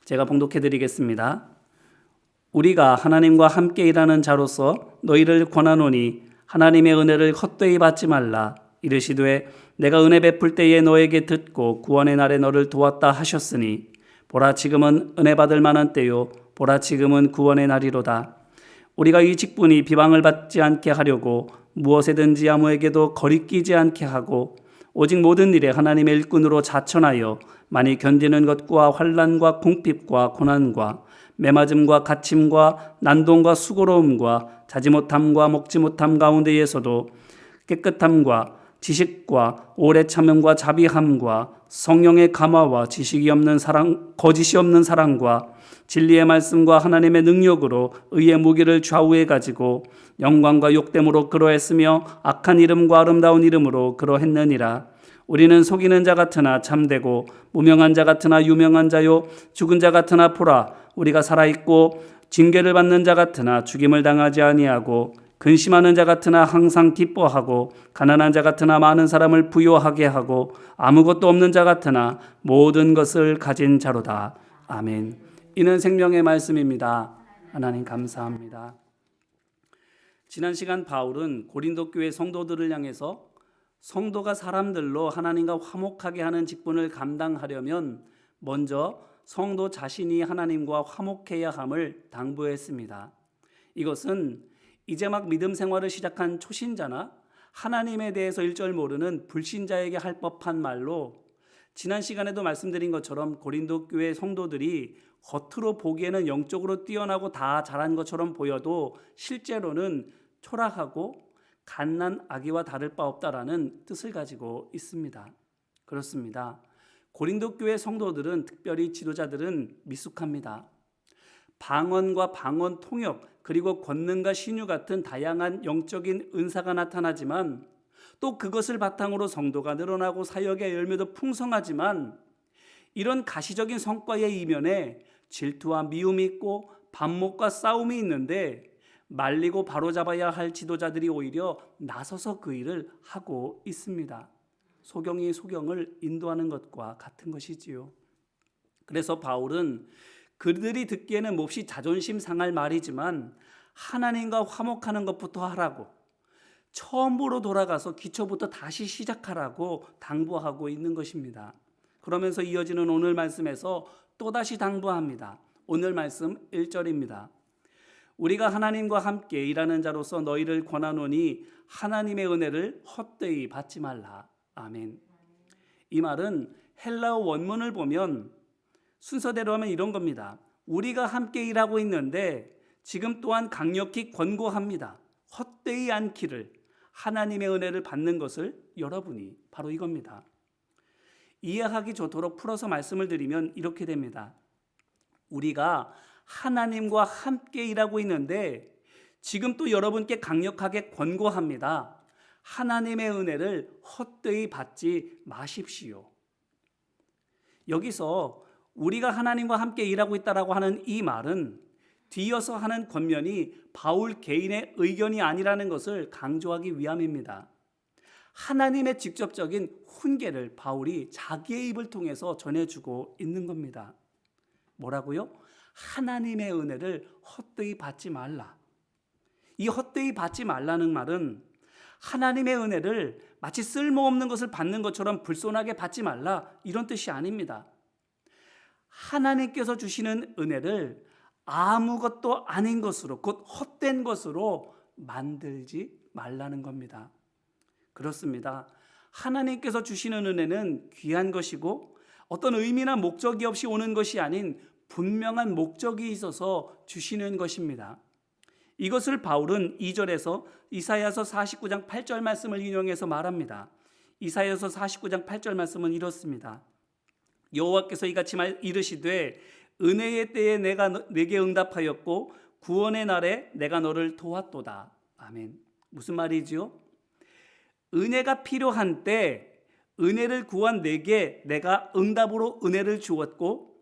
제가 봉독해 드리겠습니다. 우리가 하나님과 함께 일하는 자로서 너희를 권하노니 하나님의 은혜를 헛되이 받지 말라. 이르시되 내가 은혜 베풀 때에 너에게 듣고 구원의 날에 너를 도왔다 하셨으니 보라 지금은 은혜 받을 만한 때요 보라 지금은 구원의 날이로다. 우리가 이 직분이 비방을 받지 않게 하려고 무엇에든지 아무에게도 거리끼지 않게 하고 오직 모든 일에 하나님의 일꾼으로 자천하여 많이 견디는 것과 환난과 궁핍과 고난과 매맞음과 갇힘과 난동과 수고로움과 자지 못함과 먹지 못함 가운데에서도 깨끗함과 지식과 오래 참음과 자비함과 성령의 감화와 지식이 없는 사랑, 거짓이 없는 사랑과 진리의 말씀과 하나님의 능력으로 의의 무기를 좌우해 가지고 영광과 욕됨으로 그러했으며 악한 이름과 아름다운 이름으로 그러했느니라. 우리는 속이는 자 같으나 참되고 무명한 자 같으나 유명한 자요 죽은 자 같으나 보라 우리가 살아있고 징계를 받는 자 같으나 죽임을 당하지 아니하고 근심하는 자 같으나 항상 기뻐하고 가난한 자 같으나 많은 사람을 부요하게 하고 아무것도 없는 자 같으나 모든 것을 가진 자로다. 아멘. 이는 생명의 말씀입니다. 하나님 감사합니다. 지난 시간 바울은 고린도 교회 성도들을 향해서 성도가 사람들로 하나님과 화목하게 하는 직분을 감당하려면 먼저 성도 자신이 하나님과 화목해야 함을 당부했습니다. 이것은 이제 막 믿음 생활을 시작한 초신자나 하나님에 대해서 일절 모르는 불신자에게 할 법한 말로 지난 시간에도 말씀드린 것처럼 고린도 교회 성도들이 겉으로 보기에는 영적으로 뛰어나고 다 잘한 것처럼 보여도 실제로는 초라하고 갓난 아기와 다를 바 없다라는 뜻을 가지고 있습니다. 그렇습니다. 고린도 교회 성도들은 특별히 지도자들은 미숙합니다. 방언과 방언 통역 그리고 권능과 신유 같은 다양한 영적인 은사가 나타나지만 또 그것을 바탕으로 성도가 늘어나고 사역의 열매도 풍성하지만 이런 가시적인 성과의 이면에 질투와 미움이 있고 반목과 싸움이 있는데 말리고 바로잡아야 할 지도자들이 오히려 나서서 그 일을 하고 있습니다. 소경이 소경을 인도하는 것과 같은 것이지요. 그래서 바울은 그들이 듣기에는 몹시 자존심 상할 말이지만 하나님과 화목하는 것부터 하라고 처음으로 돌아가서 기초부터 다시 시작하라고 당부하고 있는 것입니다. 그러면서 이어지는 오늘 말씀에서 또다시 당부합니다. 오늘 말씀 1절입니다. 우리가 하나님과 함께 일하는 자로서 너희를 권하노니 하나님의 은혜를 헛되이 받지 말라. 아멘. 이 말은 헬라어 원문을 보면 순서대로 하면 이런 겁니다. 우리가 함께 일하고 있는데 지금 또한 강력히 권고합니다. 헛되이 않기를 하나님의 은혜를 받는 것을 여러분이 바로 이겁니다. 이해하기 좋도록 풀어서 말씀을 드리면 이렇게 됩니다. 우리가 하나님과 함께 일하고 있는데 지금 또 여러분께 강력하게 권고합니다. 하나님의 은혜를 헛되이 받지 마십시오. 여기서 우리가 하나님과 함께 일하고 있다라고 하는 이 말은 뒤이어서 하는 권면이 바울 개인의 의견이 아니라는 것을 강조하기 위함입니다. 하나님의 직접적인 훈계를 바울이 자기의 입을 통해서 전해주고 있는 겁니다. 뭐라고요? 하나님의 은혜를 헛되이 받지 말라. 이 헛되이 받지 말라는 말은 하나님의 은혜를 마치 쓸모없는 것을 받는 것처럼 불손하게 받지 말라 이런 뜻이 아닙니다. 하나님께서 주시는 은혜를 아무것도 아닌 것으로 곧 헛된 것으로 만들지 말라는 겁니다. 그렇습니다. 하나님께서 주시는 은혜는 귀한 것이고 어떤 의미나 목적이 없이 오는 것이 아닌 분명한 목적이 있어서 주시는 것입니다. 이것을 바울은 2절에서 이사야서 49장 8절 말씀을 인용해서 말합니다. 이사야서 49장 8절 말씀은 이렇습니다. 여호와께서 이같이 이르시되 은혜의 때에 내가 내게 응답하였고 구원의 날에 내가 너를 도왔도다. 아멘. 무슨 말이지요? 은혜가 필요한 때 은혜를 구한 내게 내가 응답으로 은혜를 주었고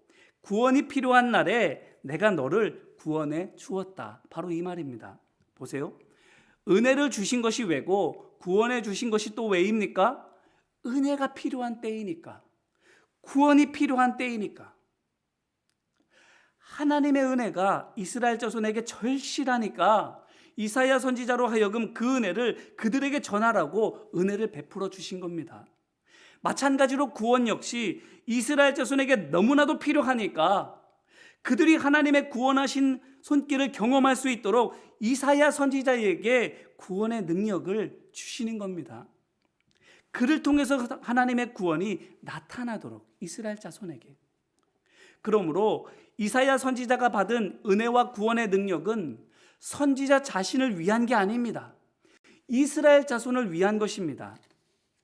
구원이 필요한 날에 내가 너를 구원해 주었다. 바로 이 말입니다. 보세요. 은혜를 주신 것이 왜고 구원해 주신 것이 또 왜입니까? 은혜가 필요한 때이니까. 구원이 필요한 때이니까. 하나님의 은혜가 이스라엘 자손에게 절실하니까 이사야 선지자로 하여금 그 은혜를 그들에게 전하라고 은혜를 베풀어 주신 겁니다. 마찬가지로 구원 역시 이스라엘 자손에게 너무나도 필요하니까 그들이 하나님의 구원하신 손길을 경험할 수 있도록 이사야 선지자에게 구원의 능력을 주시는 겁니다. 그를 통해서 하나님의 구원이 나타나도록 이스라엘 자손에게. 그러므로 이사야 선지자가 받은 은혜와 구원의 능력은 선지자 자신을 위한 게 아닙니다. 이스라엘 자손을 위한 것입니다.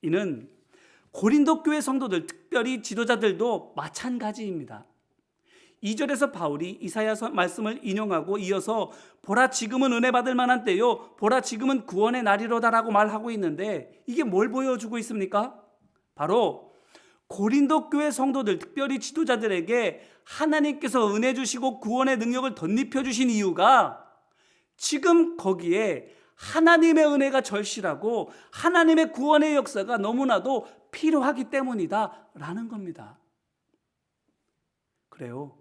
이는 고린도 교회 성도들, 특별히 지도자들도 마찬가지입니다. 2절에서 바울이 이사야 말씀을 인용하고 이어서 보라 지금은 은혜 받을 만한 때요, 보라 지금은 구원의 날이로다라고 말하고 있는데 이게 뭘 보여주고 있습니까? 바로 고린도 교회 성도들, 특별히 지도자들에게 하나님께서 은혜 주시고 구원의 능력을 덧입혀 주신 이유가 지금 거기에 하나님의 은혜가 절실하고 하나님의 구원의 역사가 너무나도 필요하기 때문이다 라는 겁니다. 그래요.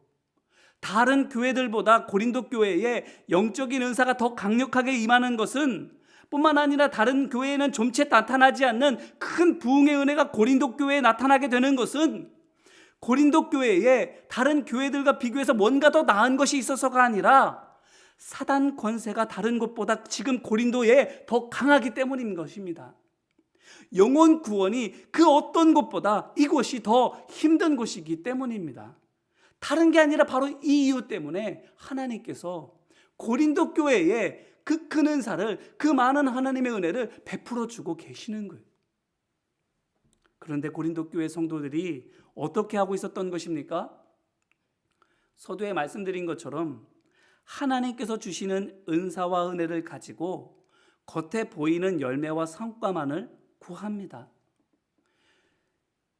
다른 교회들보다 고린도 교회에 영적인 은사가 더 강력하게 임하는 것은 뿐만 아니라 다른 교회에는 좀채 나타나지 않는 큰 부흥의 은혜가 고린도 교회에 나타나게 되는 것은 고린도 교회에 다른 교회들과 비교해서 뭔가 더 나은 것이 있어서가 아니라 사단 권세가 다른 곳보다 지금 고린도에 더 강하기 때문인 것입니다. 영혼 구원이 그 어떤 곳보다 이곳이 더 힘든 곳이기 때문입니다. 다른 게 아니라 바로 이 이유 때문에 하나님께서 고린도 교회에 그 큰 은사를, 그 많은 하나님의 은혜를 베풀어 주고 계시는 거예요. 그런데 고린도 교회 성도들이 어떻게 하고 있었던 것입니까? 서두에 말씀드린 것처럼 하나님께서 주시는 은사와 은혜를 가지고 겉에 보이는 열매와 성과만을 구합니다.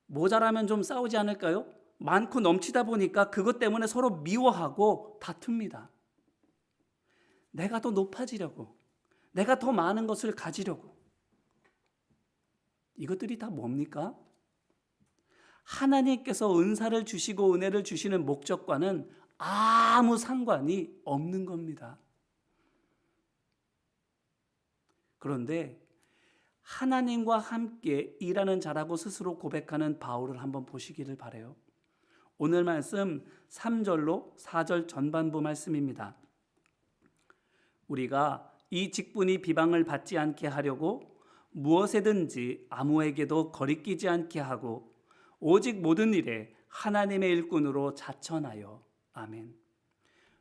모자라면 좀 싸우지 않을까요? 많고 넘치다 보니까 그것 때문에 서로 미워하고 다툽니다. 내가 더 높아지려고, 내가 더 많은 것을 가지려고. 이것들이 다 뭡니까? 하나님께서 은사를 주시고 은혜를 주시는 목적과는 아무 상관이 없는 겁니다. 그런데 하나님과 함께 일하는 자라고 스스로 고백하는 바울을 한번 보시기를 바라요. 오늘 말씀 3절로 4절 전반부 말씀입니다. 우리가 이 직분이 비방을 받지 않게 하려고 무엇에든지 아무에게도 거리끼지 않게 하고 오직 모든 일에 하나님의 일꾼으로 자천하여. 아멘.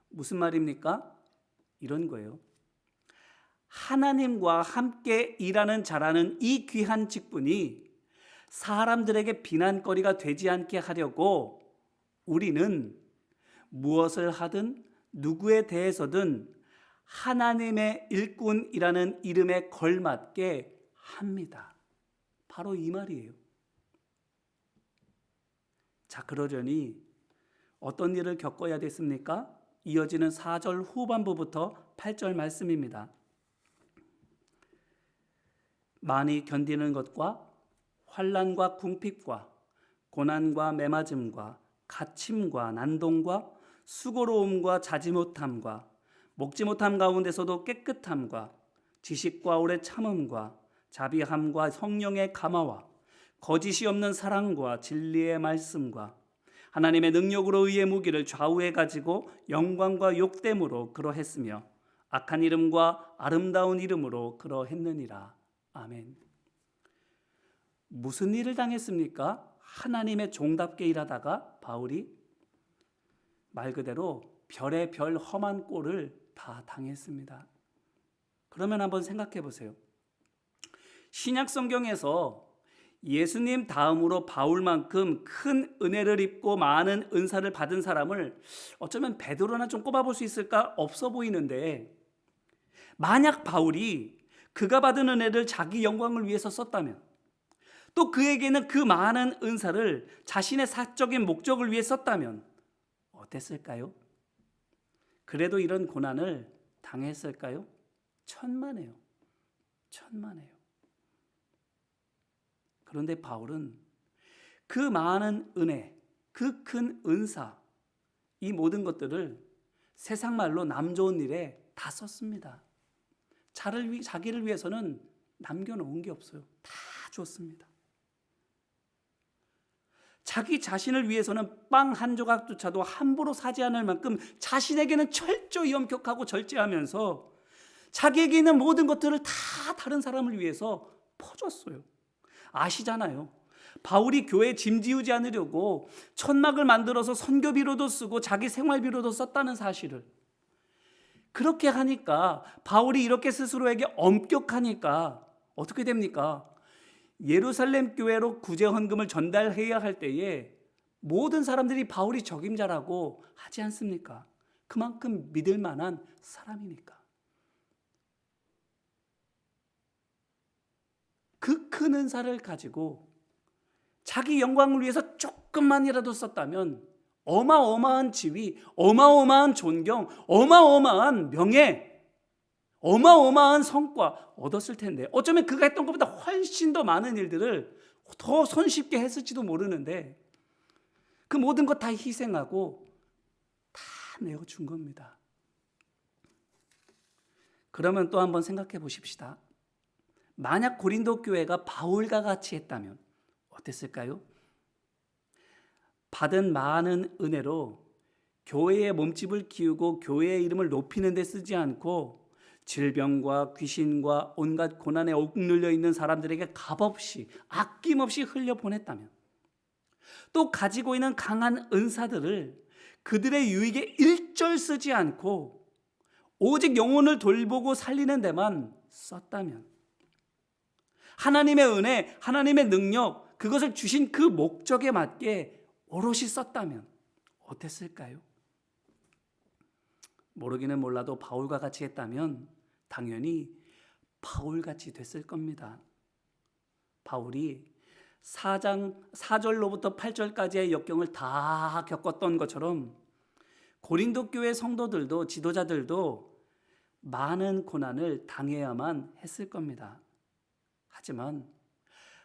무슨 말입니까? 이런 거예요. 하나님과 함께 일하는 자라는 이 귀한 직분이 사람들에게 비난거리가 되지 않게 하려고 우리는 무엇을 하든 누구에 대해서든 하나님의 일꾼이라는 이름에 걸맞게 합니다. 바로 이 말이에요. 자, 그러려니 어떤 일을 겪어야 됐습니까? 이어지는 4절 후반부부터 8절 말씀입니다. 많이 견디는 것과 환난과 궁핍과 고난과 매맞음과 갇힘과 난동과 수고로움과 자지 못함과 먹지 못함 가운데서도 깨끗함과 지식과 오래 참음과 자비함과 성령의 감화와 거짓이 없는 사랑과 진리의 말씀과 하나님의 능력으로 의의 무기를 좌우해 가지고 영광과 욕됨으로 그러했으며 악한 이름과 아름다운 이름으로 그러했느니라. 아멘. 무슨 일을 당했습니까? 하나님의 종답게 일하다가 바울이 말 그대로 별의 별 험한 꼴을 다 당했습니다. 그러면 한번 생각해 보세요. 신약 성경에서 예수님 다음으로 바울만큼 큰 은혜를 입고 많은 은사를 받은 사람을 어쩌면 베드로나 좀 꼽아볼 수 있을까? 없어 보이는데, 만약 바울이 그가 받은 은혜를 자기 영광을 위해서 썼다면, 또 그에게는 그 많은 은사를 자신의 사적인 목적을 위해 썼다면 어땠을까요? 그래도 이런 고난을 당했을까요? 천만에요. 천만에요. 그런데 바울은 그 많은 은혜, 그 큰 은사, 이 모든 것들을 세상 말로 남 좋은 일에 다 썼습니다. 자기를 위해서는 남겨놓은 게 없어요. 다 줬습니다. 자기 자신을 위해서는 빵 한 조각조차도 함부로 사지 않을 만큼 자신에게는 철저히 엄격하고 절제하면서 자기에게 있는 모든 것들을 다 다른 사람을 위해서 퍼줬어요. 아시잖아요. 바울이 교회 짐 지우지 않으려고 천막을 만들어서 선교비로도 쓰고 자기 생활비로도 썼다는 사실을. 그렇게 하니까, 바울이 이렇게 스스로에게 엄격하니까 어떻게 됩니까? 예루살렘 교회로 구제 헌금을 전달해야 할 때에 모든 사람들이 바울이 적임자라고 하지 않습니까? 그만큼 믿을 만한 사람이니까. 그 큰 은사를 가지고 자기 영광을 위해서 조금만이라도 썼다면 어마어마한 지위, 어마어마한 존경, 어마어마한 명예, 어마어마한 성과 얻었을 텐데, 어쩌면 그가 했던 것보다 훨씬 더 많은 일들을 더 손쉽게 했을지도 모르는데 그 모든 것 다 희생하고 다 내어준 겁니다. 그러면 또 한번 생각해 보십시다. 만약 고린도 교회가 바울과 같이 했다면 어땠을까요? 받은 많은 은혜로 교회의 몸집을 키우고 교회의 이름을 높이는 데 쓰지 않고 질병과 귀신과 온갖 고난에 억눌려 있는 사람들에게 값없이 아낌없이 흘려보냈다면, 또 가지고 있는 강한 은사들을 그들의 유익에 일절 쓰지 않고 오직 영혼을 돌보고 살리는 데만 썼다면, 하나님의 은혜, 하나님의 능력, 그것을 주신 그 목적에 맞게 오롯이 썼다면 어땠을까요? 모르기는 몰라도 바울과 같이 했다면 당연히 바울같이 됐을 겁니다. 바울이 4절로부터 8절까지의 역경을 다 겪었던 것처럼 고린도 교회 성도들도, 지도자들도 많은 고난을 당해야만 했을 겁니다. 하지만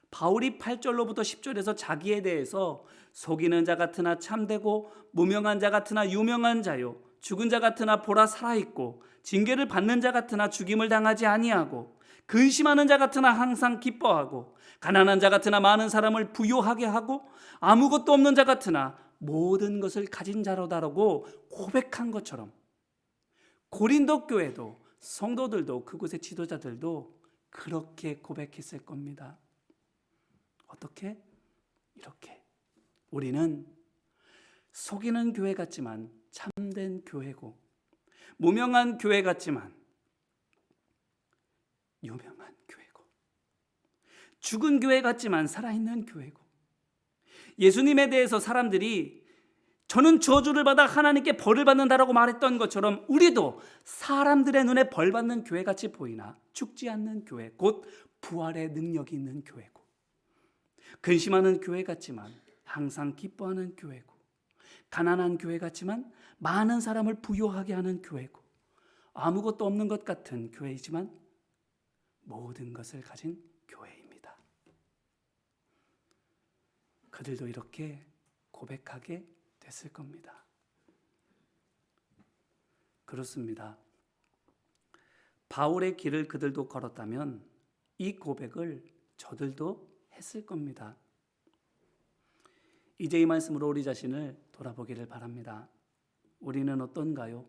바울이 8절로부터 10절에서 자기에 대해서 속이는 자 같으나 참되고 무명한 자 같으나 유명한 자요, 죽은 자 같으나 보라 살아있고 징계를 받는 자 같으나 죽임을 당하지 아니하고 근심하는 자 같으나 항상 기뻐하고 가난한 자 같으나 많은 사람을 부요하게 하고 아무것도 없는 자 같으나 모든 것을 가진 자로다라고 고백한 것처럼, 고린도 교회도, 성도들도, 그곳의 지도자들도 그렇게 고백했을 겁니다. 어떻게? 이렇게. 우리는 속이는 교회 같지만 참된 교회고, 무명한 교회 같지만 유명한 교회고, 죽은 교회 같지만 살아있는 교회고, 예수님에 대해서 사람들이 저는 저주를 받아 하나님께 벌을 받는다라고 말했던 것처럼 우리도 사람들의 눈에 벌 받는 교회같이 보이나 죽지 않는 교회, 곧 부활의 능력이 있는 교회고, 근심하는 교회 같지만 항상 기뻐하는 교회고, 가난한 교회 같지만 많은 사람을 부요하게 하는 교회고, 아무것도 없는 것 같은 교회이지만 모든 것을 가진 교회입니다. 그들도 이렇게 고백하게 됐을 겁니다. 그렇습니다. 바울의 길을 그들도 걸었다면 이 고백을 저들도 했을 겁니다. 이제 이 말씀으로 우리 자신을 돌아보기를 바랍니다. 우리는 어떤가요?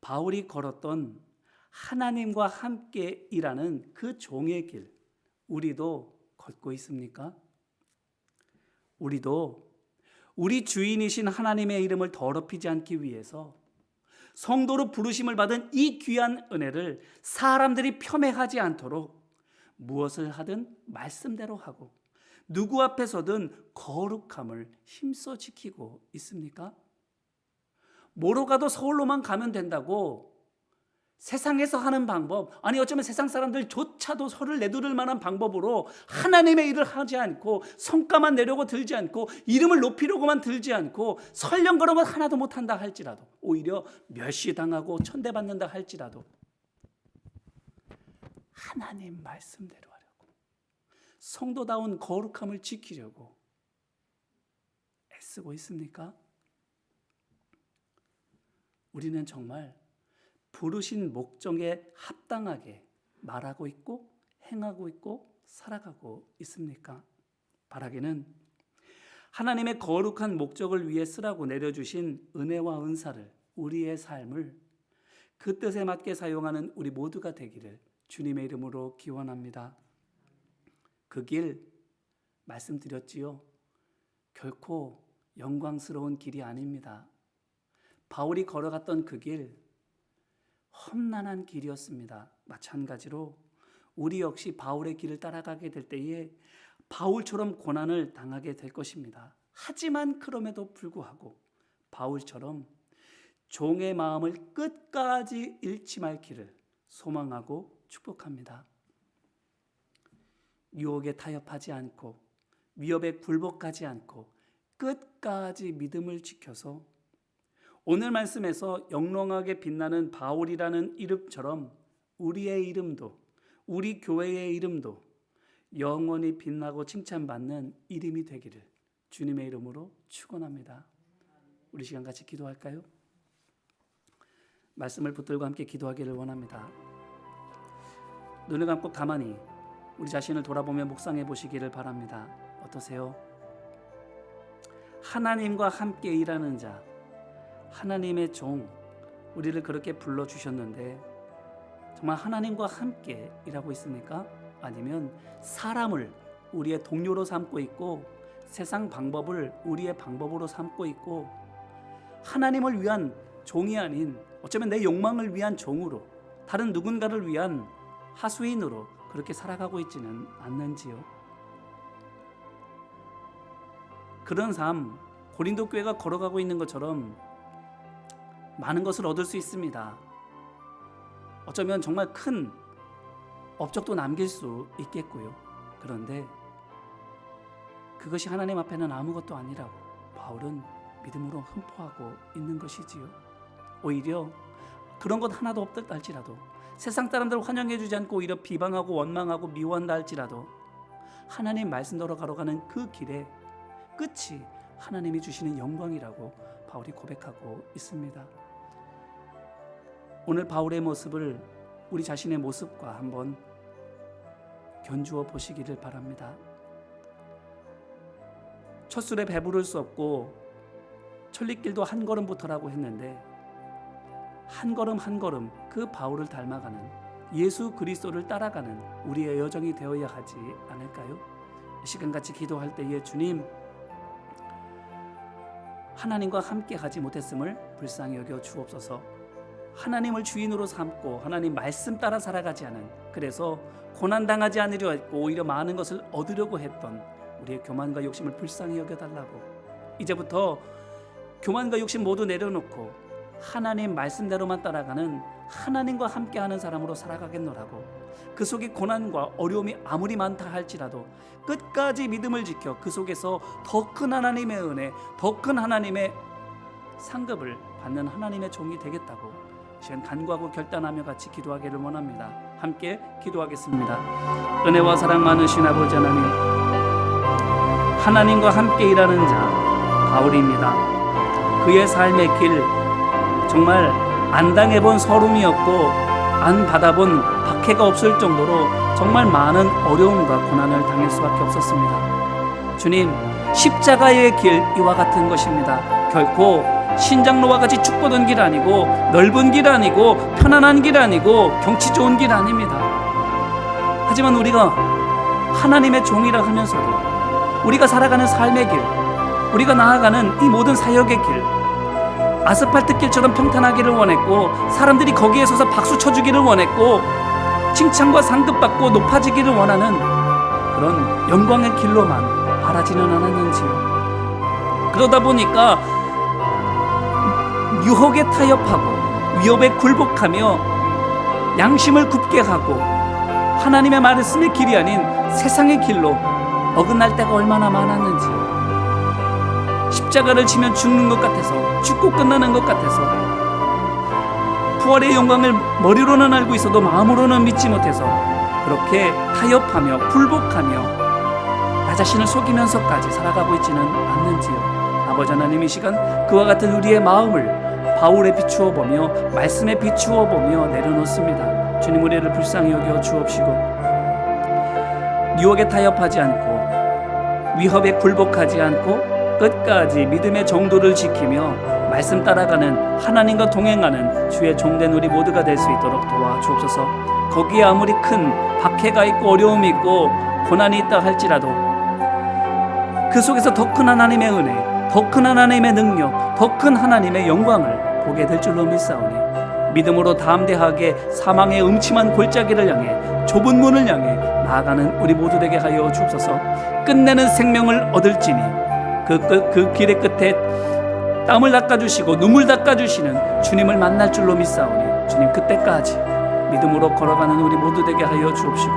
바울이 걸었던 하나님과 함께 일하는 그 종의 길, 우리도 걷고 있습니까? 우리도 우리 주인이신 하나님의 이름을 더럽히지 않기 위해서 성도로 부르심을 받은 이 귀한 은혜를 사람들이 폄훼하지 않도록 무엇을 하든 말씀대로 하고 누구 앞에서든 거룩함을 힘써 지키고 있습니까? 뭐로 가도 서울로만 가면 된다고 세상에서 하는 방법, 아니 어쩌면 세상 사람들조차도 서를 내두를 만한 방법으로 하나님의 일을 하지 않고 성과만 내려고 들지 않고 이름을 높이려고만 들지 않고 설령 그런 것 하나도 못한다 할지라도, 오히려 멸시당하고 천대받는다 할지라도 하나님 말씀대로 하려고, 성도다운 거룩함을 지키려고 애쓰고 있습니까? 우리는 정말 부르신 목적에 합당하게 말하고 있고 행하고 있고 살아가고 있습니까? 바라기는 하나님의 거룩한 목적을 위해 쓰라고 내려주신 은혜와 은사를, 우리의 삶을 그 뜻에 맞게 사용하는 우리 모두가 되기를 주님의 이름으로 기원합니다. 그 길 말씀드렸지요. 결코 영광스러운 길이 아닙니다. 바울이 걸어갔던 그 길 험난한 길이었습니다. 마찬가지로 우리 역시 바울의 길을 따라가게 될 때에 바울처럼 고난을 당하게 될 것입니다. 하지만 그럼에도 불구하고 바울처럼 종의 마음을 끝까지 잃지 말 길을 소망하고 축복합니다. 유혹에 타협하지 않고 위협에 굴복하지 않고 끝까지 믿음을 지켜서 오늘 말씀에서 영롱하게 빛나는 바울이라는 이름처럼 우리의 이름도, 우리 교회의 이름도 영원히 빛나고 칭찬받는 이름이 되기를 주님의 이름으로 축원합니다. 우리 시간 같이 기도할까요? 말씀을 붙들고 함께 기도하기를 원합니다. 눈을 감고 가만히 우리 자신을 돌아보며 묵상해 보시기를 바랍니다. 어떠세요? 하나님과 함께 일하는 자, 하나님의 종, 우리를 그렇게 불러주셨는데 정말 하나님과 함께 일하고 있습니까? 아니면 사람을 우리의 동료로 삼고 있고 세상 방법을 우리의 방법으로 삼고 있고 하나님을 위한 종이 아닌 어쩌면 내 욕망을 위한 종으로, 다른 누군가를 위한 하수인으로 그렇게 살아가고 있지는 않는지요? 그런 삶, 고린도 교회가 걸어가고 있는 것처럼 많은 것을 얻을 수 있습니다. 어쩌면 정말 큰 업적도 남길 수 있겠고요. 그런데 그것이 하나님 앞에는 아무것도 아니라고 바울은 믿음으로 흠포하고 있는 것이지요. 오히려 그런 것 하나도 없다 할지라도, 세상 사람들을 환영해주지 않고 오히려 비방하고 원망하고 미워한다 할지라도 하나님 말씀대로 걸어가는 그 길의 끝이 하나님이 주시는 영광이라고 바울이 고백하고 있습니다. 오늘 바울의 모습을 우리 자신의 모습과 한번 견주어 보시기를 바랍니다. 첫술에 배부를 수 없고 천리길도 한 걸음부터라고 했는데 한 걸음 한 걸음 그 바울을 닮아가는 예수 그리스도를 따라가는 우리의 여정이 되어야 하지 않을까요? 이 시간 같이 기도할 때에 주님, 하나님과 함께 하지 못했음을 불쌍히 여겨 주옵소서. 하나님을 주인으로 삼고 하나님 말씀 따라 살아가지 않은, 그래서 고난당하지 않으려 했고 오히려 많은 것을 얻으려고 했던 우리의 교만과 욕심을 불쌍히 여겨달라고, 이제부터 교만과 욕심 모두 내려놓고 하나님 말씀대로만 따라가는 하나님과 함께하는 사람으로 살아가겠노라고, 그 속에 고난과 어려움이 아무리 많다 할지라도 끝까지 믿음을 지켜 그 속에서 더 큰 하나님의 은혜, 더 큰 하나님의 상급을 받는 하나님의 종이 되겠다고 시간 간구하고 결단하며 같이 기도하기를 원합니다. 함께 기도하겠습니다. 은혜와 사랑 많으신 아버지 하나님, 하나님과 함께 일하는 자 바울입니다. 그의 삶의 길 정말 안 당해본 서름이었고 안 받아본 박해가 없을 정도로 정말 많은 어려움과 고난을 당할 수밖에 없었습니다. 주님, 십자가의 길 이와 같은 것입니다. 결코 신장로와 같이 축 뻗은 길 아니고 넓은 길 아니고 편안한 길 아니고 경치 좋은 길 아닙니다. 하지만 우리가 하나님의 종이라 하면서도 우리가 살아가는 삶의 길, 우리가 나아가는 이 모든 사역의 길, 아스팔트 길처럼 평탄하기를 원했고 사람들이 거기에 서서 박수 쳐주기를 원했고 칭찬과 상급받고 높아지기를 원하는 그런 영광의 길로만 바라지는 않았는지요. 그러다 보니까 유혹에 타협하고 위협에 굴복하며 양심을 굽게 하고 하나님의 말씀의 길이 아닌 세상의 길로 어긋날 때가 얼마나 많았는지요. 십자가를 지면 죽는 것 같아서, 죽고 끝나는 것 같아서, 부활의 영광을 머리로는 알고 있어도 마음으로는 믿지 못해서 그렇게 타협하며 굴복하며 나 자신을 속이면서까지 살아가고 있지는 않는지요. 아버지 하나님, 이 시간 그와 같은 우리의 마음을 바울에 비추어 보며 말씀에 비추어 보며 내려놓습니다. 주님, 우리를 불쌍히 여겨 주옵시고 유혹에 타협하지 않고 위협에 굴복하지 않고 끝까지 믿음의 정도를 지키며 말씀 따라가는 하나님과 동행하는 주의 종된 우리 모두가 될 수 있도록 도와주옵소서. 거기에 아무리 큰 박해가 있고 어려움이 있고 고난이 있다 할지라도 그 속에서 더 큰 하나님의 은혜, 더 큰 하나님의 능력, 더 큰 하나님의 영광을 보게 될 줄로 믿사오니 믿음으로 담대하게 사망의 음침한 골짜기를 향해 좁은 문을 향해 나아가는 우리 모두 되게 하여 주옵소서. 끝내는 생명을 얻을지니 그 길의 끝에 땀을 닦아주시고 눈물 닦아주시는 주님을 만날 줄로 믿사오니 주님, 그때까지 믿음으로 걸어가는 우리 모두 되게 하여 주옵시고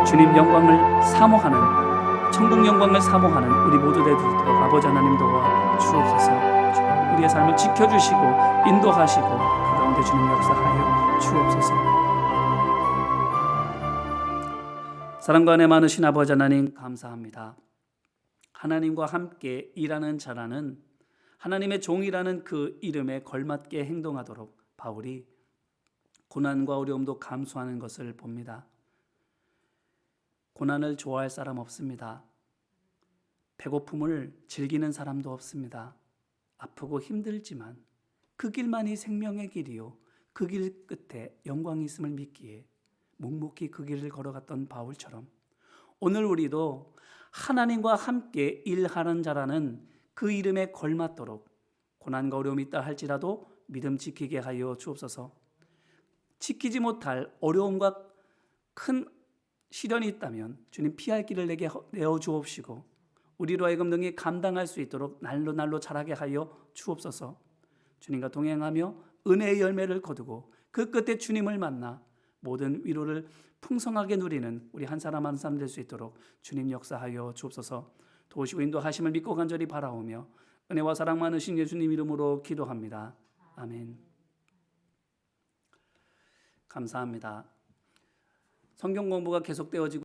주님 영광을 사모하는, 천국 영광을 사모하는 우리 모두 되도록 아버지 하나님 도와 주옵소서. 주님, 우리의 삶을 지켜주시고 인도하시고 그 가운데 주님 역사하여 주옵소서. 사랑과 은혜 많으신 아버지 하나님, 감사합니다. 하나님과 함께 일하는 자라는 하나님의 종이라는 그 이름에 걸맞게 행동하도록 바울이 고난과 어려움도 감수하는 것을 봅니다. 고난을 좋아할 사람 없습니다. 배고픔을 즐기는 사람도 없습니다. 아프고 힘들지만 그 길만이 생명의 길이요 그 길 끝에 영광이 있음을 믿기에 묵묵히 그 길을 걸어갔던 바울처럼 오늘 우리도 하나님과 함께 일하는 자라는 그 이름에 걸맞도록 고난과 어려움이 있다 할지라도 믿음 지키게 하여 주옵소서. 지키지 못할 어려움과 큰 시련이 있다면 주님, 피할 길을 내게 내어 주옵시고 우리로 하여금 능히 감당할 수 있도록 날로 자라게 하여 주옵소서. 주님과 동행하며 은혜의 열매를 거두고 그 끝에 주님을 만나 모든 위로를 풍성하게 누리는 우리 한 사람 한 사람 될 수 있도록 주님 역사하여 주옵소서. 도우시고 인도하심을 믿고 간절히 바라오며 은혜와 사랑 많으신 예수님 이름으로 기도합니다. 아멘. 감사합니다. 성경 공부가 계속되어지고